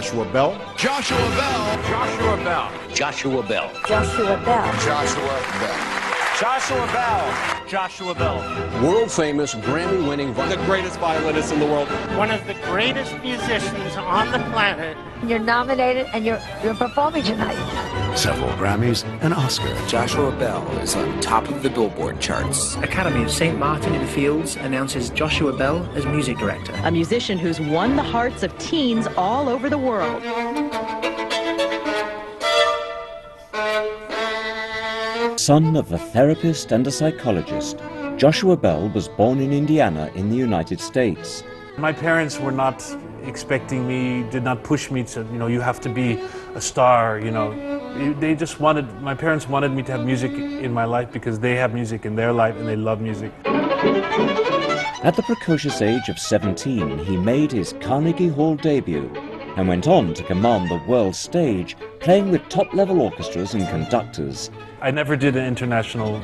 Joshua Bell. Joshua Bell. Joshua Bell. Joshua Bell. Joshua Bell. Joshua Bell. Joshua Bell. Joshua Bell. World famous, Grammy-winning, the greatest violinist in the world. One of the greatest musicians on the planet. You're nominated and you're performing tonight. Several Grammys, an Oscar. Joshua Bell is on top of the Billboard charts. Academy of St. Martin in Fields announces Joshua Bell as music director. A musician who's won the hearts of teens all over the world. Son of a therapist and a psychologist, Joshua Bell was born in Indiana in the United States. My parents were not expecting me, did not push me to, you have to be a star, They just my parents wanted me to have music in my life because they have music in their life and they love music. At the precocious age of 17, he made his Carnegie Hall debut and went on to command the world stage, playing with top-level orchestras and conductors. I never did an international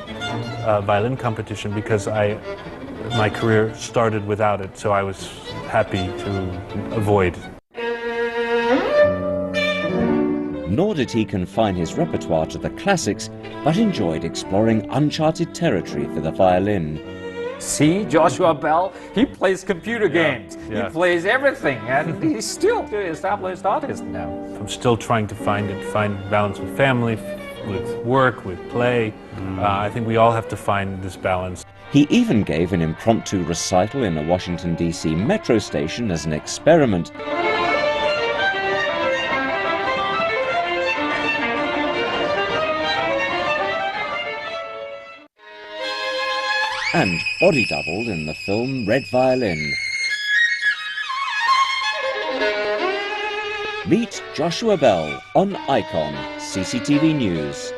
violin competition because my career started without it, so I was happy to avoid. Nor did he confine his repertoire to the classics, but enjoyed exploring uncharted territory for the violin. See, Joshua Bell, he plays computer games. Yeah. He plays everything, and he's still an established artist now. I'm still trying to find balance with family, with work, with play. I think we all have to find this balance. He even gave an impromptu recital in a Washington, D.C. metro station as an experiment. And body doubled in the film Red Violin. Meet Joshua Bell on Icon, CCTV News.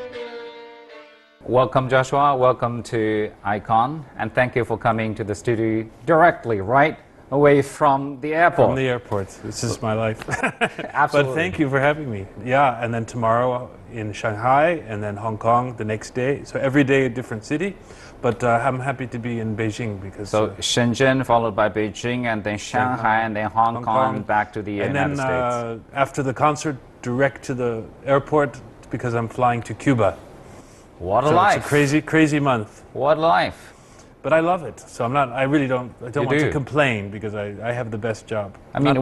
Welcome, Joshua. Welcome to Icon, and thank you for coming to the studio directly, right away from the airport. From the airport. This is my life. Absolutely. But thank you for having me. Yeah, and then tomorrow in Shanghai, and then Hong Kong the next day. So every day a different city. But I'm happy to be in Beijing because... So Shenzhen followed by Beijing, and then Shanghai, and then Hong Kong, back to the United States. And then after the concert, direct to the airport because I'm flying to Cuba. What a life! It's a crazy, crazy month. What a life! But I love it, so I really don't want to complain because I have the best job. I mean,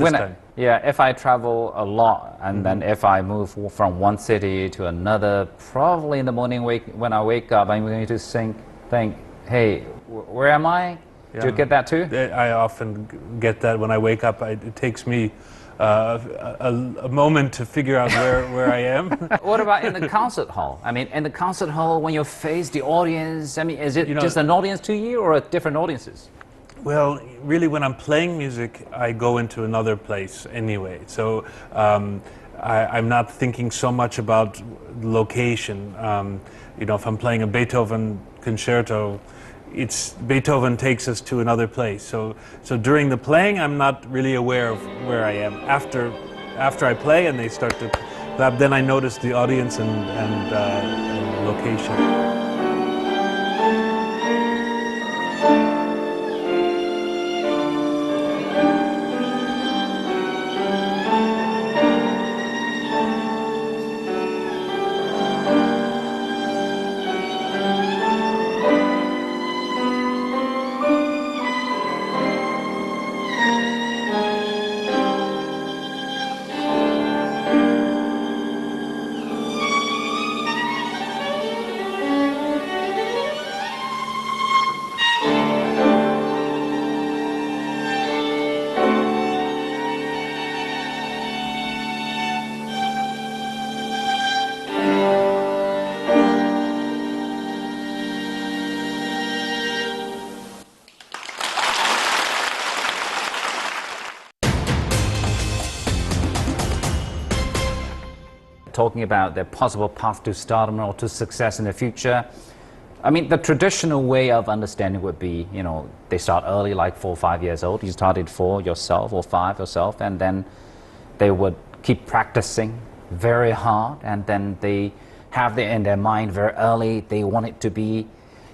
if I travel a lot and then if I move from one city to another, probably in the morning when I wake up, I'm going to think, hey, where am I? Do you get that too? I often get that when I wake up. It takes me a moment to figure out where I am. What about in the concert hall? I mean, in the concert hall, when you face the audience, I mean, is it just an audience to you or different audiences? Well, really, when I'm playing music, I go into another place anyway. So I'm not thinking so much about location. If I'm playing a Beethoven concerto, Beethoven takes us to another place. So during the playing, I'm not really aware of where I am. After I play and they start to clap, then I notice the audience and location. Talking about their possible path to stardom or to success in the future. I mean, the traditional way of understanding would be, they start early, like 4 or 5 years old. You started 4 yourself or 5 yourself, and then they would keep practicing very hard, and then they have it in their mind very early. They want it to be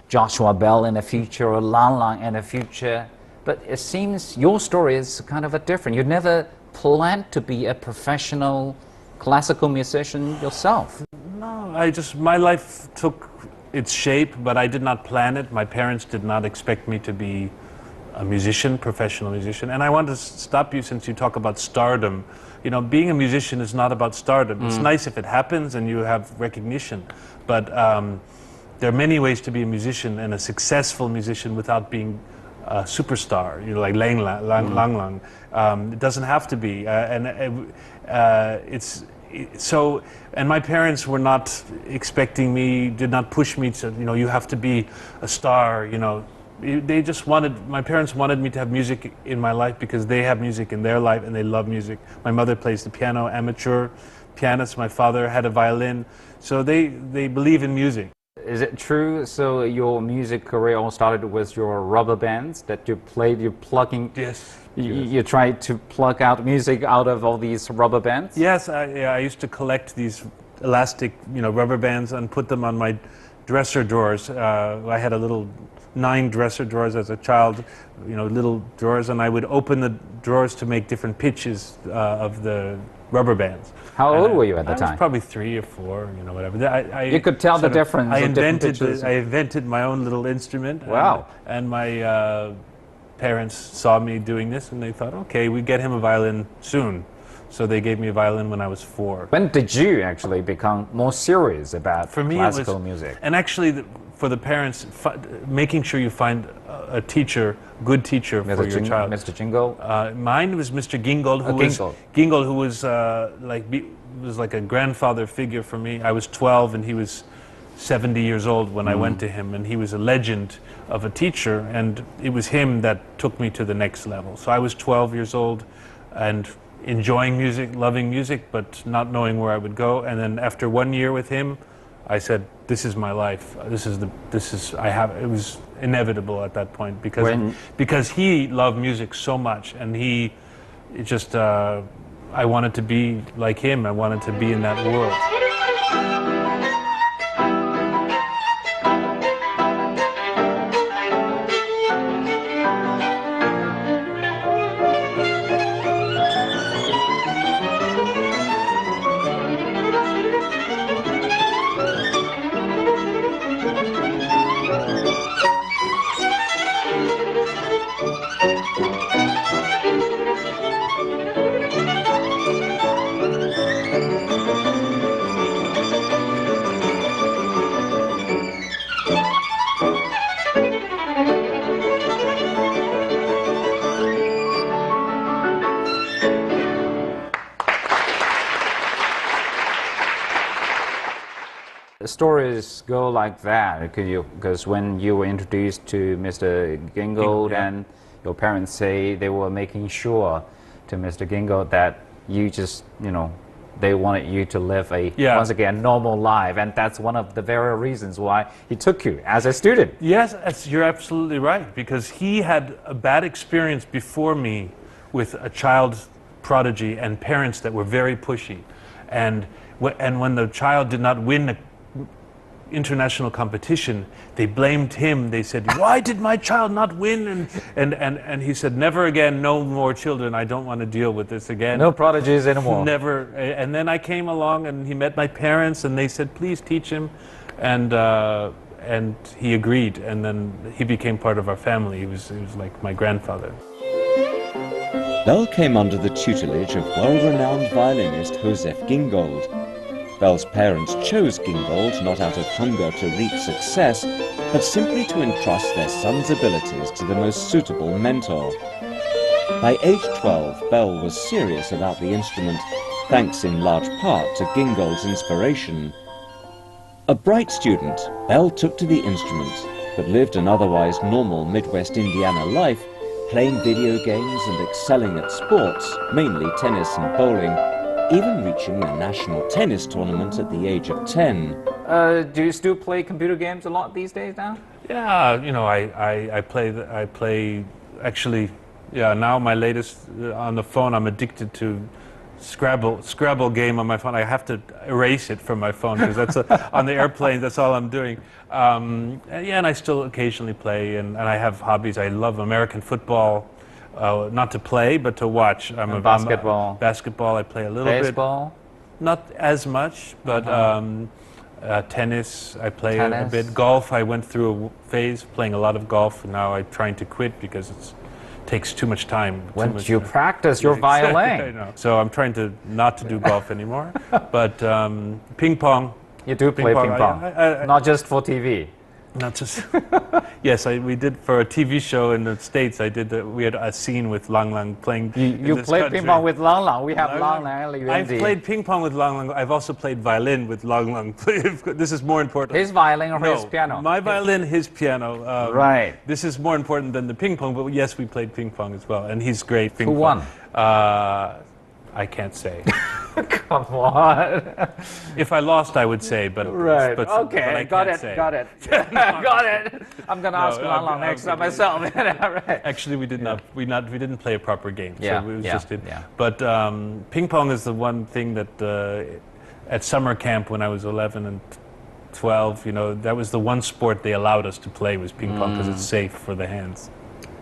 Joshua Bell in the future or Lan Lang in the future. But it seems your story is kind of different. You never planned to be a professional classical musician yourself? No, my life took its shape, but I did not plan it. My parents did not expect me to be a musician, professional musician. And I want to stop you since you talk about stardom. You know, being a musician is not about stardom. It's nice if it happens and you have recognition, but there are many ways to be a musician and a successful musician without being a superstar, you know, like Lang Lang. It doesn't have to be, and my parents were not expecting me, did not push me to, you know, you have to be a star, you know. They just my parents wanted me to have music in my life because they have music in their life and they love music. My mother plays the piano, amateur pianist. My father had a violin, so they believe in music. Is it true, so your music career all started with your rubber bands that you played, you plugging? Yes. You tried to plug out music out of all these rubber bands? Yes, I used to collect these elastic, you know, rubber bands and put them on my dresser drawers. I had a little 9 dresser drawers as a child, you know, little drawers, and I would open the drawers to make different pitches of the rubber bands. How old were you at the time? I was probably 3 or 4, you know, whatever. You could tell the difference. I invented my own little instrument. Wow. And my parents saw me doing this, and they thought, okay, we get him a violin soon. So they gave me a violin when I was 4. When did you actually become more serious about classical music? And actually, for the parents, making sure you find a teacher, good teacher for your child. Mr. Jingle? Mine was Mr. Gingold, who was like a grandfather figure for me. I was 12 and he was 70 years old when I went to him, and he was a legend of a teacher, and it was him that took me to the next level. So I was 12 years old and enjoying music, loving music, but not knowing where I would go. And then after 1 year with him, I said, this is my life. It was inevitable at that point because he loved music so much, and I wanted to be like him. I wanted to be in that world. Stories go like that because when you were introduced to Mr. Gingold and your parents say they were making sure to Mr. Gingold that you just, you know, they wanted you to live once again, normal life, and that's one of the very reasons why he took you as a student. Yes, you're absolutely right, because he had a bad experience before me with a child prodigy and parents that were very pushy, and when the child did not win a international competition, they blamed him. They said, why did my child not win? And he said, never again, no more children. I don't want to deal with this again. No prodigies anymore. Never. And then I came along and he met my parents and they said, please teach him. And he agreed, and then he became part of our family. He was like my grandfather. Bell came under the tutelage of well-renowned violinist Joseph Gingold. Bell's parents chose Gingold not out of hunger to reach success, but simply to entrust their son's abilities to the most suitable mentor. By age 12, Bell was serious about the instrument, thanks in large part to Gingold's inspiration. A bright student, Bell took to the instrument, but lived an otherwise normal Midwest Indiana life, playing video games and excelling at sports, mainly tennis and bowling, even reaching a national tennis tournament at the age of 10. Do you still play computer games a lot these days now? Yeah, you know, I play actually, yeah, now my latest, on the phone, I'm addicted to Scrabble game on my phone. I have to erase it from my phone because that's on the airplane, that's all I'm doing. And I still occasionally play, and I have hobbies. I love American football. not to play, but to watch. Basketball. Basketball, I play a little Baseball? bit. Not as much, but tennis, I play a Tennis. bit. Golf, I went through a phase playing a lot of golf, and now I'm trying to quit because it takes too much time. When did you practice your violin? I know. So I'm trying to not to do golf anymore. But ping pong. You do play ping pong, not just for TV. Not just. Yes, we did for a TV show in the States. We had a scene with Lang Lang playing. You played ping pong with Lang Lang. We have Lang Lang. I've played ping pong with Lang Lang. I've also played violin with Lang Lang. This is more important. His violin or his piano? My violin, his piano. Right. This is more important than the ping pong. But yes, we played ping pong as well, and he's great. Ping Who pong. won? I can't say. Come on. If I lost, I would say, but right. But okay. I Got can't it. say. Got it. Got it. I'm gonna ask Lang Lang next time myself. Right. Actually, we did not. We didn't play a proper game. Yeah. So it was yeah. just it. Yeah. But ping pong is the one thing that at summer camp when I was 11 and 12, that was the one sport they allowed us to play was ping pong because it's safe for the hands.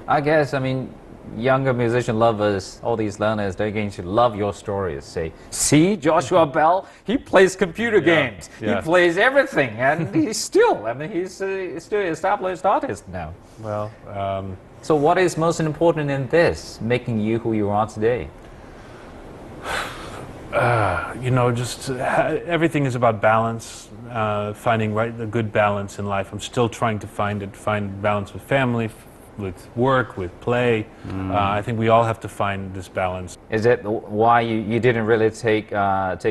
I guess. I mean, younger musician lovers, all these learners, they're going to love your stories. Say, see, Joshua Bell, he plays computer games. Yeah. He plays everything, and he's still, he's still an established artist now. Well, so what is most important in this, making you who you are today? just everything is about balance, finding the good balance in life. I'm still trying to find balance with family, with work, with play. I think we all have to find this balance. Is it why you didn't really take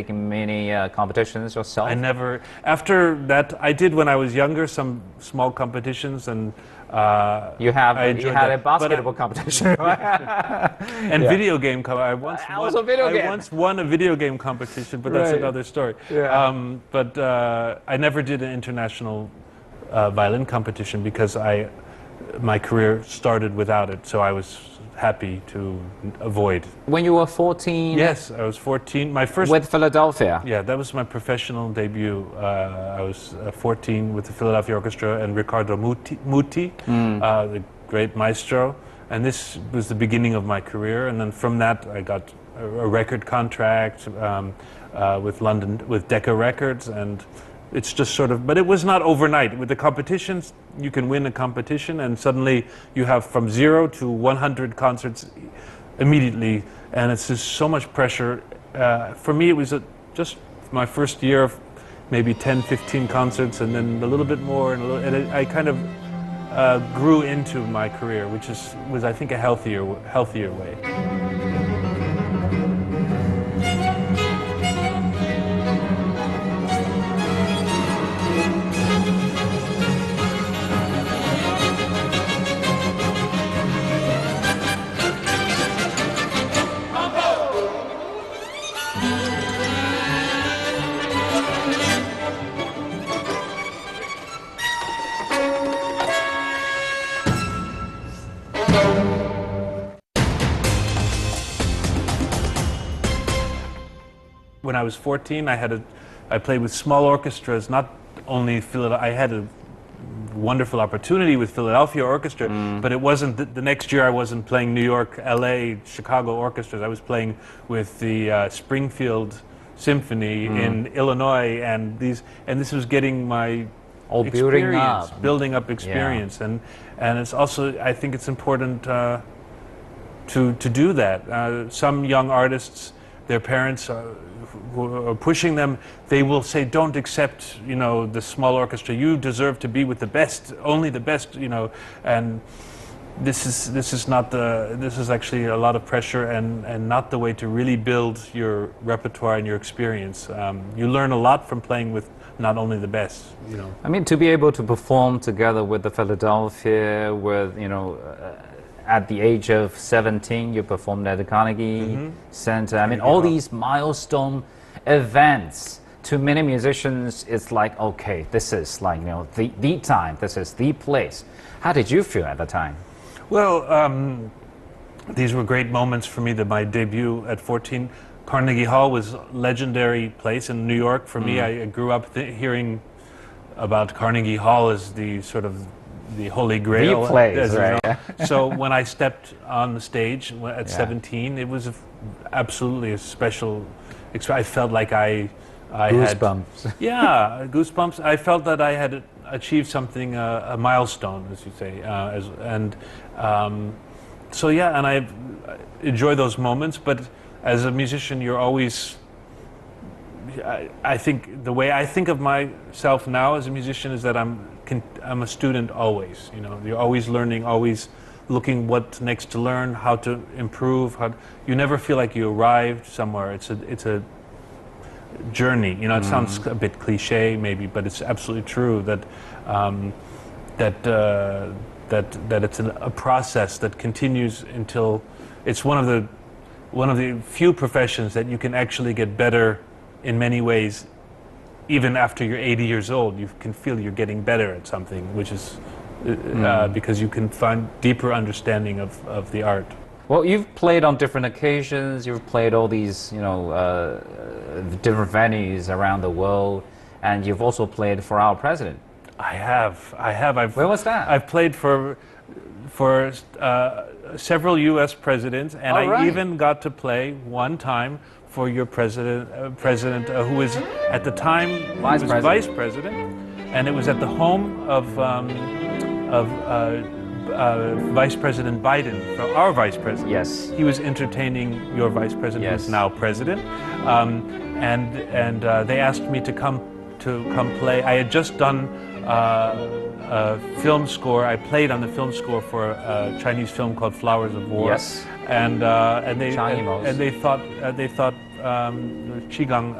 many competitions yourself? I never. After that, I did when I was younger some small competitions, and you had that. a basketball competition, right? And video game. I once won a video game competition, but that's another story. Yeah. But I never did an international violin competition because my career started without it, so I was happy to avoid. When you were 14? Yes, I was 14. My first with Philadelphia. Yeah, that was my professional debut. I was 14 with the Philadelphia Orchestra and Riccardo Muti, the great maestro. And this was the beginning of my career. And then from that, I got a record contract with Decca Records, and it's just sort of, but it was not overnight. With the competitions, you can win a competition and suddenly you have from 0 to 100 concerts immediately, and it's just so much pressure. For me, it was just my first year of maybe 10, 15 concerts, and then a little bit more, and I kind of grew into my career, which was I think a healthier way. When I was 14, I played with small orchestras. Not only I had a wonderful opportunity with Philadelphia Orchestra, but it wasn't the next year. I wasn't playing New York, L.A., Chicago orchestras. I was playing with the Springfield Symphony in Illinois, and this was getting my building up experience, and it's also, I think it's important to do that. Some young artists, their parents who are pushing them, they will say, don't accept, the small orchestra. You deserve to be with the best, only the best, and this is actually a lot of pressure and not the way to really build your repertoire and your experience. You learn a lot from playing with not only the best, I mean, to be able to perform together with the Philadelphia, at the age of 17, you performed at the Carnegie Center. I mean, all these milestone events, to many musicians, it's like, okay, this is like, the time, this is the place. How did you feel at the time? Well, these were great moments for me. My debut at 14, Carnegie Hall was a legendary place in New York. For me, I grew up hearing about Carnegie Hall as the sort of the holy grail. Replays, right? So when I stepped on the stage at 17, it was absolutely a special experience. I felt like I goosebumps. had goosebumps. I felt that I had achieved something, a milestone, as you say, and I enjoy those moments. But as a musician, you're always. I think the way I think of myself now as a musician is that I'm a student always. You know, you're always learning, always looking what's next to learn, how to improve. You never feel like you arrived somewhere. It's a journey. You know, it sounds a bit cliche maybe, but it's absolutely true that it's a process that continues until it's one of the few professions that you can actually get better in many ways. Even after you're 80 years old, you can feel you're getting better at something, which is because you can find deeper understanding of the art. Well, you've played on different occasions. You've played all these, different venues around the world, and you've also played for our president. I have. Where was that? I've played for several U.S. presidents, and I even got to play one time for your president, who was at the time vice president, and it was at the home of Vice President Biden, our vice president. Yes. He was entertaining your vice president, who's now president, and they asked me to come play. I had just done a film score. I played on the film score for a Chinese film called Flowers of War. Yes. And they thought Chigang,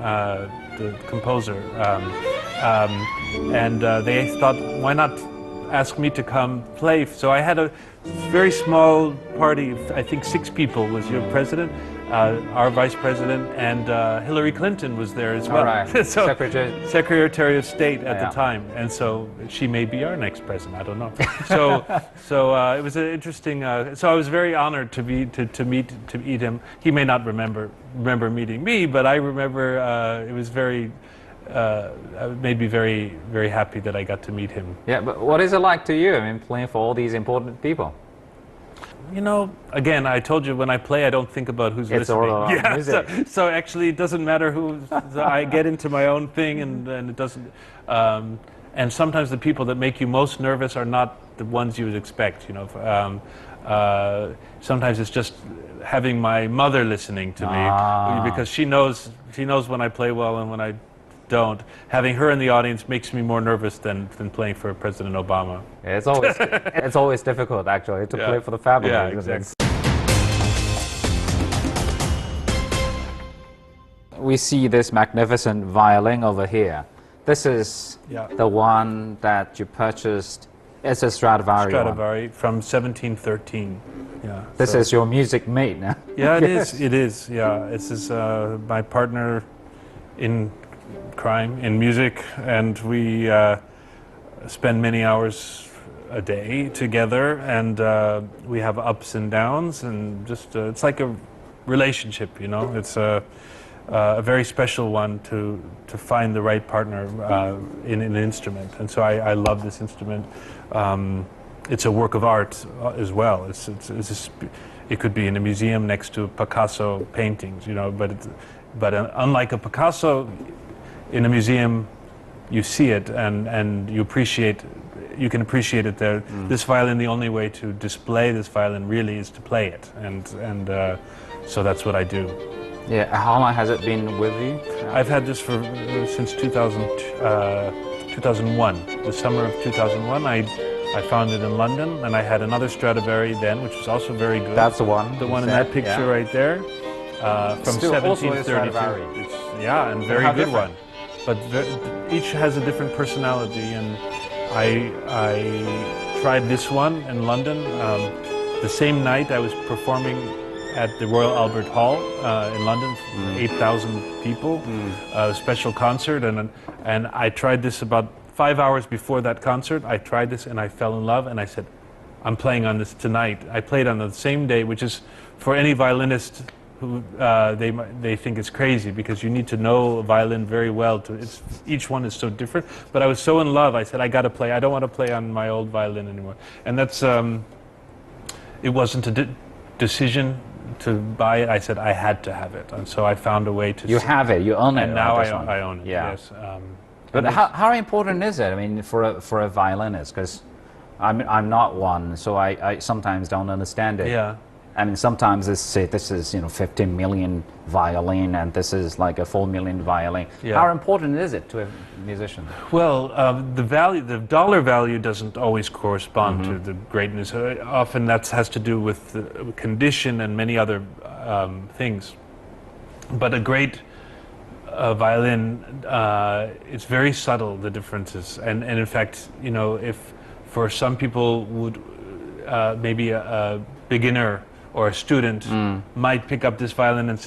the composer, they thought, why not ask me to come play? So I had a very small party. I think 6 people was your president, our vice president, and Hillary Clinton was there as well. All right. So, Secretary of State at the time, and so she may be our next president. I don't know. So it was an interesting. So I was very honored to meet him. He may not remember meeting me, but I remember it was very. Made me very, very happy that I got to meet him. Yeah, but what is it like to you? I mean, playing for all these important people. You know, again, I told you when I play, I don't think about who's it's listening. All about music. So actually, it doesn't matter who. I get into my own thing, and it doesn't. And sometimes the people that make you most nervous are not the ones you would expect. You know, sometimes it's just having my mother listening to me because she knows when I play well and when I don't. Having her in the audience makes me more nervous than playing for President Obama. Yeah, it's always difficult actually to play for the family. Yeah, exactly. We see this magnificent violin over here. This is the one that you purchased. It's a Stradivari. Stradivari from 1713. Yeah. This is your music mate now. Yeah, it is. It is. Yeah, this is my partner in crime, in music, and we spend many hours a day together, and we have ups and downs, and just it's like a relationship, you know. It's a very special one to find the right partner in an instrument, and so I love this instrument. It's a work of art as well. It could be in a museum next to Picasso paintings, you know, but unlike a Picasso, in a museum, you see it and you can appreciate it there. This violin, the only way to display this violin really is to play it, and so that's what I do. Yeah, how long has it been with you? I've had this since 2001. The summer of 2001, I found it in London, and I had another Stradivari then, which was also very good. That's the one. The one in that picture right there, from 1732. Yeah, and very good one. But each has a different personality, and I tried this one in London. The same night I was performing at the Royal Albert Hall in London, 8,000 people, a special concert, and I tried this about 5 hours before that concert. I tried this and I fell in love, and I said, I'm playing on this tonight. I played on the same day, which is for any violinist who they think it's crazy because you need to know a violin very well. Each one is so different. But I was so in love. I said, I got to play. I don't want to play on my old violin anymore. And that's it wasn't a decision to buy it. I said I had to have it, and so I found a way to. You have it. You own it. And now I own it. Yeah. Yes. But how important is it? I mean, for a violinist, because I'm not one, so I sometimes don't understand it. Yeah. I mean, sometimes they say this is 15 million violin, and this is like a 4 million violin. Yeah. How important is it to a musician? Well, the dollar value doesn't always correspond to the greatness. Often that has to do with the condition and many other things. But a great violin, it's very subtle, the differences, and in fact, if for some people would maybe a beginner or a student might pick up this violin and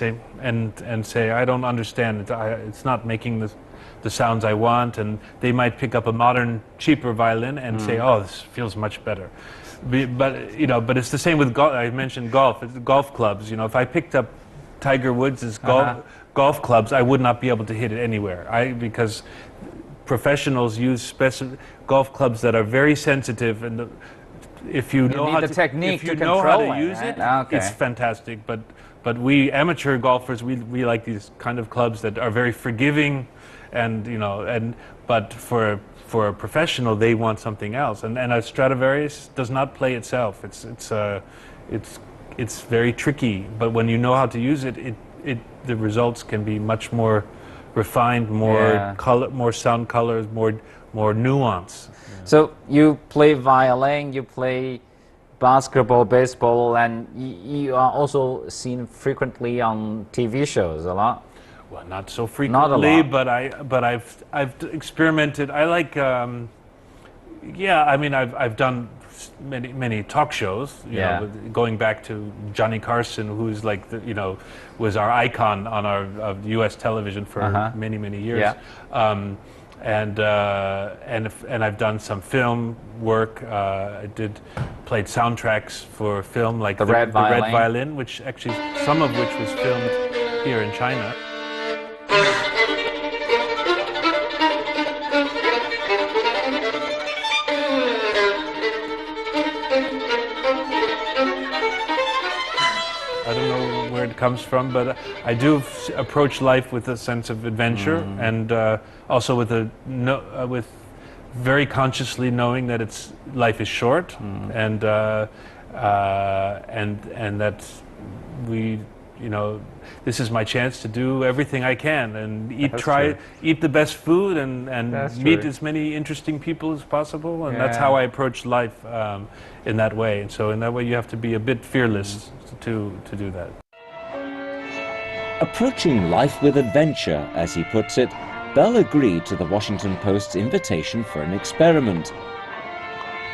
say I don't understand it. It's not making the sounds I want, and they might pick up a modern, cheaper violin and say, oh, this feels much better. But it's the same with golf. I mentioned golf. It's golf clubs. If I picked up Tiger Woods' golf clubs, I would not be able to hit it anywhere. Because professionals use golf clubs that are very sensitive, and if you know how to use it, it's fantastic. But we amateur golfers, we like these kind of clubs that are very forgiving, but for a professional, they want something else. And a Stradivari does not play itself. It's very tricky. But when you know how to use it, the results can be much more refined, more color, more sound colors, more nuance. So you play violin, you play basketball, baseball, and you are also seen frequently on TV shows a lot. Well, not so frequently, not a lot. but I've experimented. I like, I've done many talk shows. You know, going back to Johnny Carson, who's like was our icon on our U.S. television for many years. Yeah. And I've done some film work. I played soundtracks for film like the Red Violin, which actually some of which was filmed here in China. I don't know where it comes from, but I do approach life with a sense of adventure, and also with very consciously knowing that life is short, and that this is my chance to do everything I can and eat the best food and meet as many interesting people as possible, and that's how I approach life in that way. And so in that way you have to be a bit fearless to do that. Approaching life with adventure, as he puts it, Bell agreed to the Washington Post's invitation for an experiment.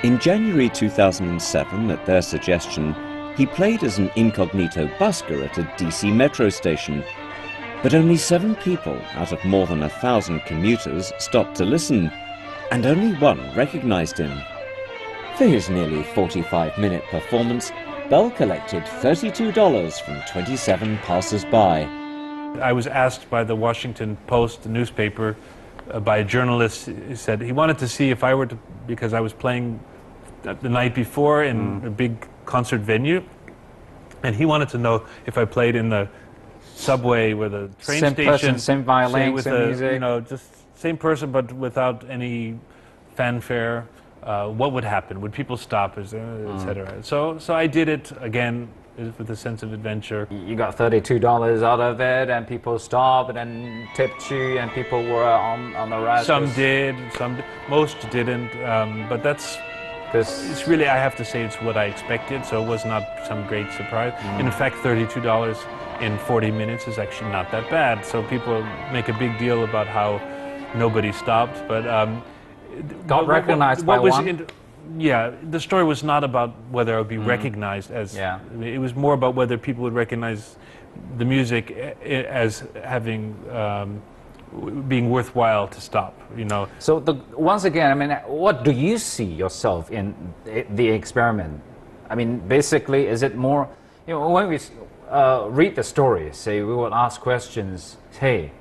In January 2007, at their suggestion, he played as an incognito busker at a DC metro station. But only 7 people out of more than 1,000 commuters stopped to listen, and only one recognized him. For his nearly 45-minute performance, Bell collected $32 from 27 passers-by. I was asked by the Washington Post, the newspaper, by a journalist. He said he wanted to see if I were to, because I was playing the night before in a big concert venue, and he wanted to know if I played in the subway with a train station, person, same violin, with same music, just same person but without any fanfare. What would happen? Would people stop, etc.? So I did it again with a sense of adventure. You got $32 out of it, and people stopped and tipped you, and people were on the rest. Some did, most didn't. But it's really, I have to say, it's what I expected. So it was not some great surprise. In fact, $32 in 40 minutes is actually not that bad. So people make a big deal about how nobody stopped, but. Got recognized by one? The story was not about whether I would be recognized as... It was more about whether people would recognize the music as having... being worthwhile to stop, So once again, I mean, what do you see yourself in the experiment? I mean, basically, is it more... when we read the stories. Say we would ask questions. Hey,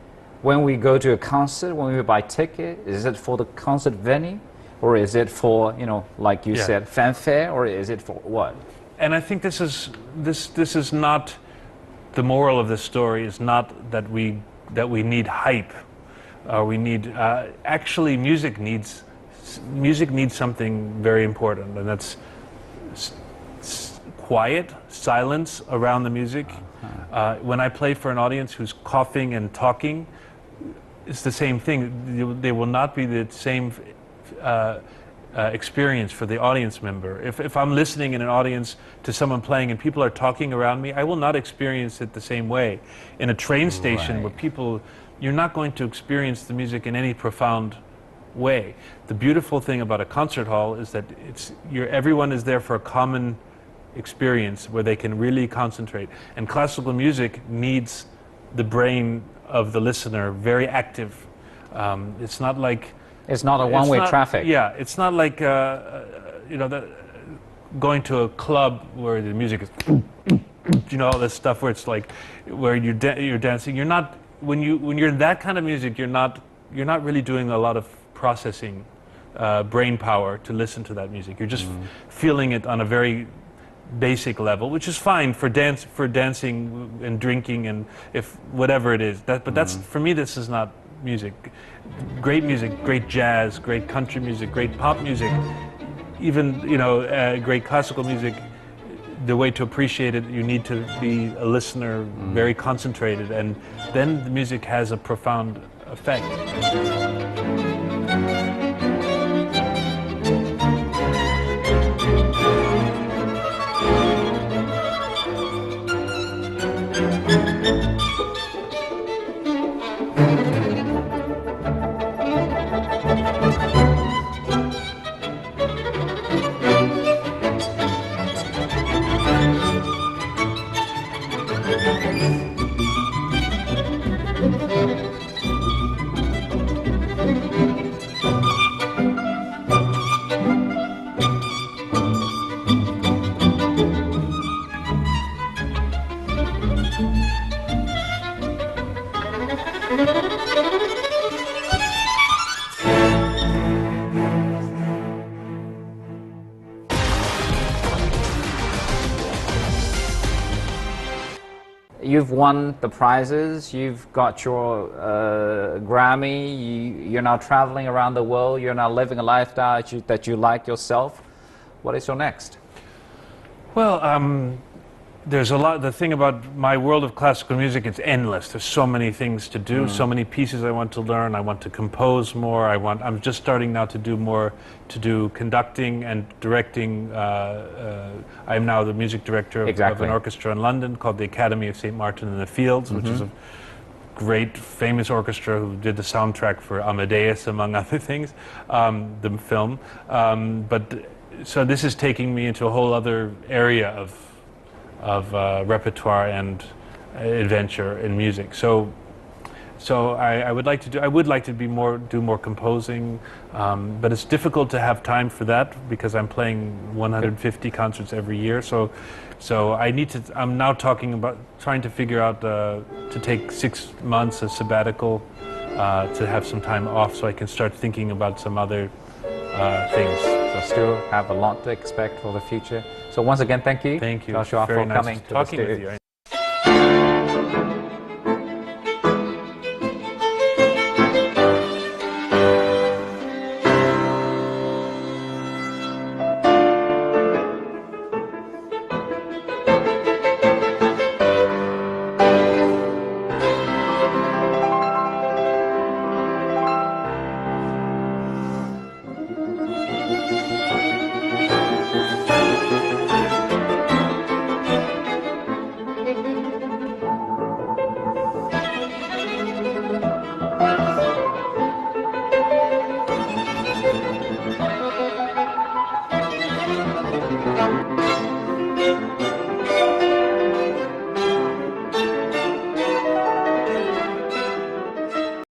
when we go to a concert, when we buy ticket, is it for the concert venue, or is it for, you know, like you said, fanfare, or is it for what? And I think this is not the moral of this story. Is not that we need hype, or we need actually music needs something very important, and that's quiet, silence around the music. When I play for an audience who's coughing and talking, it's the same thing. They will not be the same experience for the audience member. If I'm listening in an audience to someone playing and people are talking around me, I will not experience it the same way. In a train station where people, you're not going to experience the music in any profound way. The beautiful thing about a concert hall is that everyone is there for a common experience where they can really concentrate. And classical music needs the brain of the listener very active. It's not like... It's not a one-way traffic. Yeah, it's not like, you know, going to a club where the music is, you know, all this stuff where it's like, where you're dancing. You're not, when you're in that kind of music, you're not really doing a lot of processing brain power to listen to that music. You're just feeling it on a very basic level, which is fine for dancing and drinking and if whatever it is. But that's, for me, this is not music. Great music, great jazz, great country music, great pop music, even, you know, great classical music. The way to appreciate it, you need to be a listener, very concentrated, and then the music has a profound effect. You've won the prizes, you've got your Grammy, you're now traveling around the world, you're now living a lifestyle that you like yourself. What is your next? Well, there's a lot. The thing about my world of classical music, it's endless. There's so many things to do, so many pieces I want to learn. I want to compose more. I'm just starting now to do conducting and directing. I'm now the music director of an orchestra in London called the Academy of St. Martin in the Fields, which is a great, famous orchestra who did the soundtrack for Amadeus, among other things, the film. So this is taking me into a whole other area of repertoire and adventure in music. So I would like to do more composing, but it's difficult to have time for that because I'm playing 150 concerts every year. So I'm now trying to figure out to take 6 months of sabbatical to have some time off so I can start thinking about some other things. So still have a lot to expect for the future. So once again, thank you. Thank you. Joshua, Very for nice coming to talking the with studio. you.